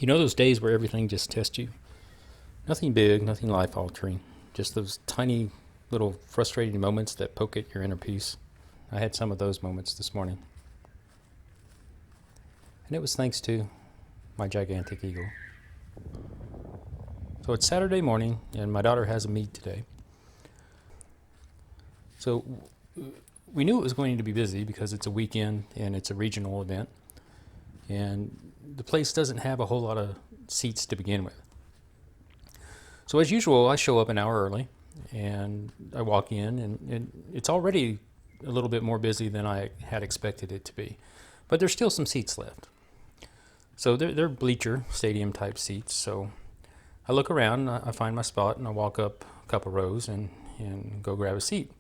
You know those days where everything just tests you? Nothing big, nothing life altering, just those tiny little frustrating moments that poke at your inner peace. I had some of those moments this morning. And it was thanks to my gigantic ego. So it's Saturday morning, and my daughter has a meet today. So we knew it was going to be busy because it's a weekend and it's a regional event. And the place doesn't have a whole lot of seats to begin with. So as usual, I show up an hour early and I walk in, and it's already a little bit more busy than I had expected it to be. But there's still some seats left. So they're bleacher, stadium type seats. So I look around, I find my spot, and I walk up a couple rows and go grab a seat.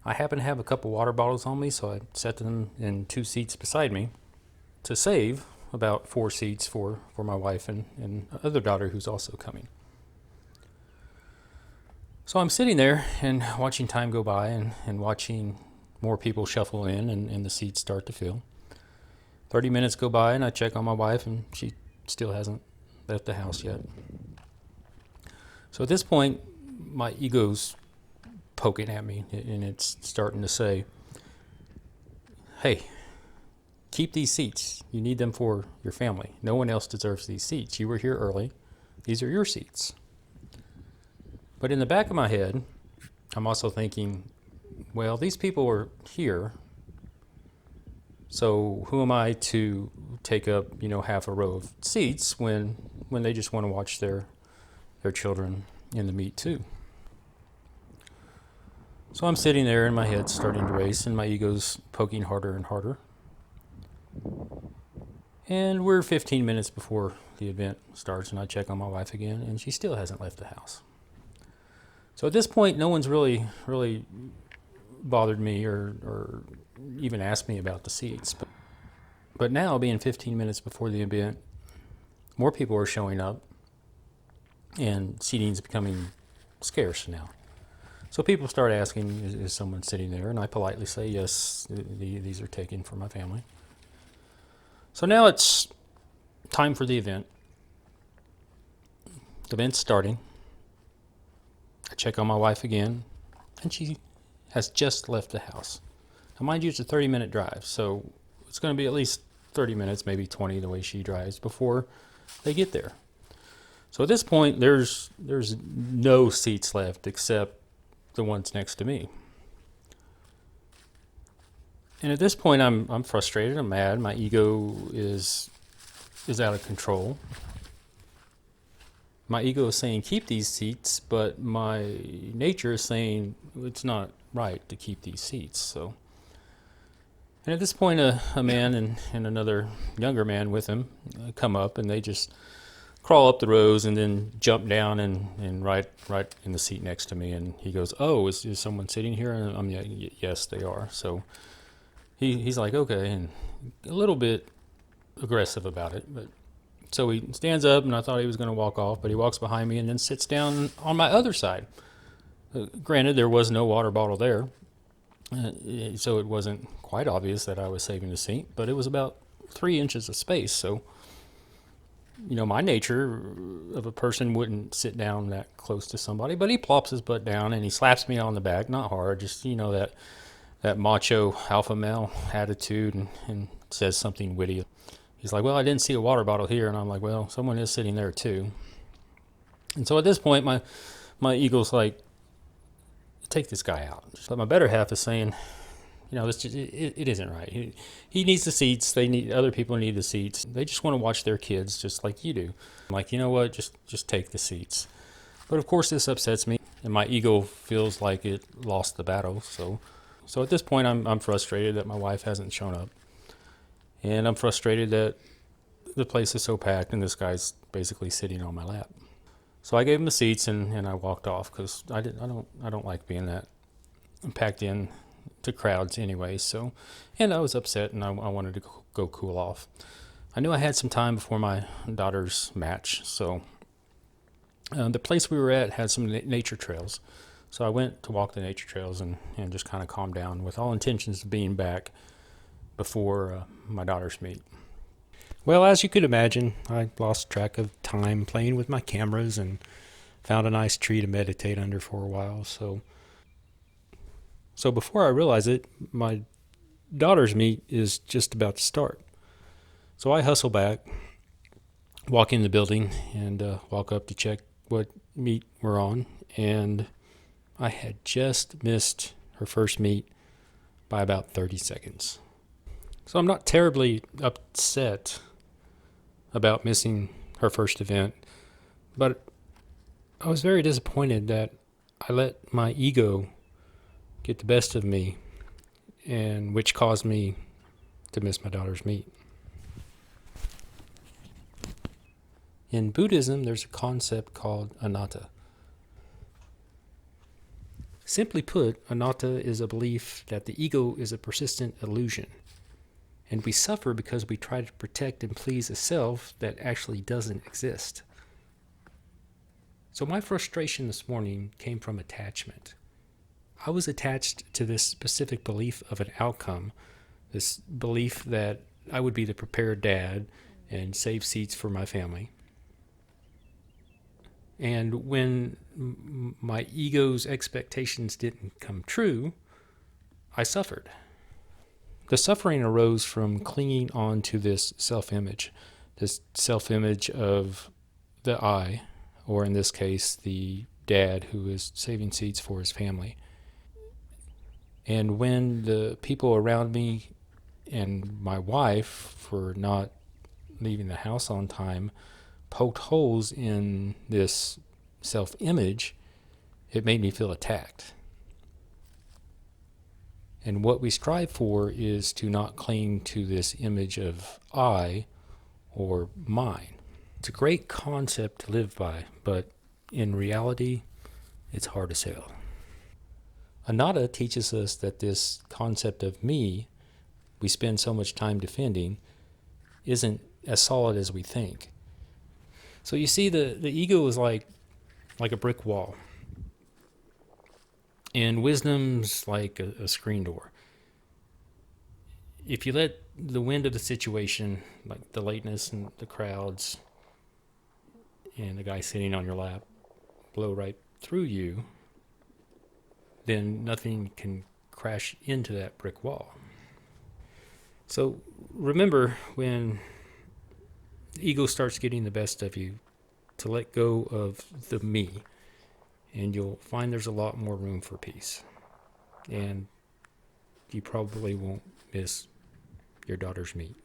I happen to have a couple water bottles on me, so I set them in 2 seats beside me to save about 4 seats for my wife and other daughter who's also coming. So I'm sitting there and watching time go by and watching more people shuffle in and the seats start to fill. 30 minutes go by and I check on my wife and she still hasn't left the house yet. So at this point, my ego's poking at me and it's starting to say, hey, keep these seats. You need them for your family. No one else deserves these seats. You were here early. These are your seats. But in the back of my head, I'm also thinking, well, these people are here, so who am I to take up, half a row of seats when they just want to watch their children in the meet too? So I'm sitting there and my head's starting to race and my ego's poking harder and harder. And we're 15 minutes before the event starts and I check on my wife again and she still hasn't left the house. So at this point, no one's really bothered me or even asked me about the seats. But now, being 15 minutes before the event, more people are showing up and seating's becoming scarce now. So people start asking, is someone sitting there? And I politely say, yes, these are taken for my family. So now it's time for the event. The event's starting. I check on my wife again, and she has just left the house. Now, mind you, it's a 30-minute drive, so it's going to be at least 30 minutes, maybe 20 the way she drives, before they get there. So at this point, there's no seats left except the ones next to me. And at this point, I'm frustrated, I'm mad, my ego is out of control. My ego is saying keep these seats, but my nature is saying it's not right to keep these seats. So, and at this point, a man and another younger man with him come up, and they just crawl up the rows and then jump down and right in the seat next to me. And he goes, "Oh, is someone sitting here?" And I'm yes, they are. So he's like, okay, and a little bit aggressive about it, but. So he stands up, and I thought he was going to walk off, but he walks behind me and then sits down on my other side. Granted, there was no water bottle there, so it wasn't quite obvious that I was saving the seat, but it was about 3 inches of space. So, my nature of a person wouldn't sit down that close to somebody, but he plops his butt down and he slaps me on the back, not hard, just, that macho alpha male attitude and says something witty. He's like, well, I didn't see a water bottle here. And I'm like, well, someone is sitting there too. And so at this point, my ego's like, take this guy out. But my better half is saying, it isn't right. He needs the seats. Other people need the seats. They just want to watch their kids just like you do. I'm like, you know what? Just take the seats. But of course, this upsets me. And my ego feels like it lost the battle. So at this point, I'm frustrated that my wife hasn't shown up. And I'm frustrated that the place is so packed and this guy's basically sitting on my lap. So I gave him the seats and I walked off because I don't like being that packed in to crowds anyway. So, and I was upset and I wanted to go cool off. I knew I had some time before my daughter's match. So the place we were at had some nature trails. So I went to walk the nature trails and just kind of calm down with all intentions of being back before my daughter's meet. Well, as you could imagine, I lost track of time playing with my cameras and found a nice tree to meditate under for a while. So before I realize it, my daughter's meet is just about to start. So I hustle back, walk in the building, and walk up to check what meet we're on. And I had just missed her first meet by about 30 seconds. So I'm not terribly upset about missing her first event, but I was very disappointed that I let my ego get the best of me, and which caused me to miss my daughter's meet. In Buddhism, there's a concept called anatta. Simply put, anatta is a belief that the ego is a persistent illusion, and we suffer because we try to protect and please a self that actually doesn't exist. So my frustration this morning came from attachment. I was attached to this specific belief of an outcome, this belief that I would be the prepared dad and save seats for my family. And when my ego's expectations didn't come true, I suffered. The suffering arose from clinging on to this self-image of the I, or in this case, the dad who is saving seats for his family. And when the people around me and my wife, for not leaving the house on time, poked holes in this self-image, it made me feel attacked. And what we strive for is to not cling to this image of I or mine. It's a great concept to live by, but in reality, it's hard to sell. Anatta teaches us that this concept of me we spend so much time defending isn't as solid as we think. So you see, the ego is like a brick wall, and wisdom's like a screen door. If you let the wind of the situation, like the lateness and the crowds and the guy sitting on your lap, blow right through you, then nothing can crash into that brick wall. So remember, when the ego starts getting the best of you, to let go of the me, and you'll find there's a lot more room for peace. And you probably won't miss your daughter's meet.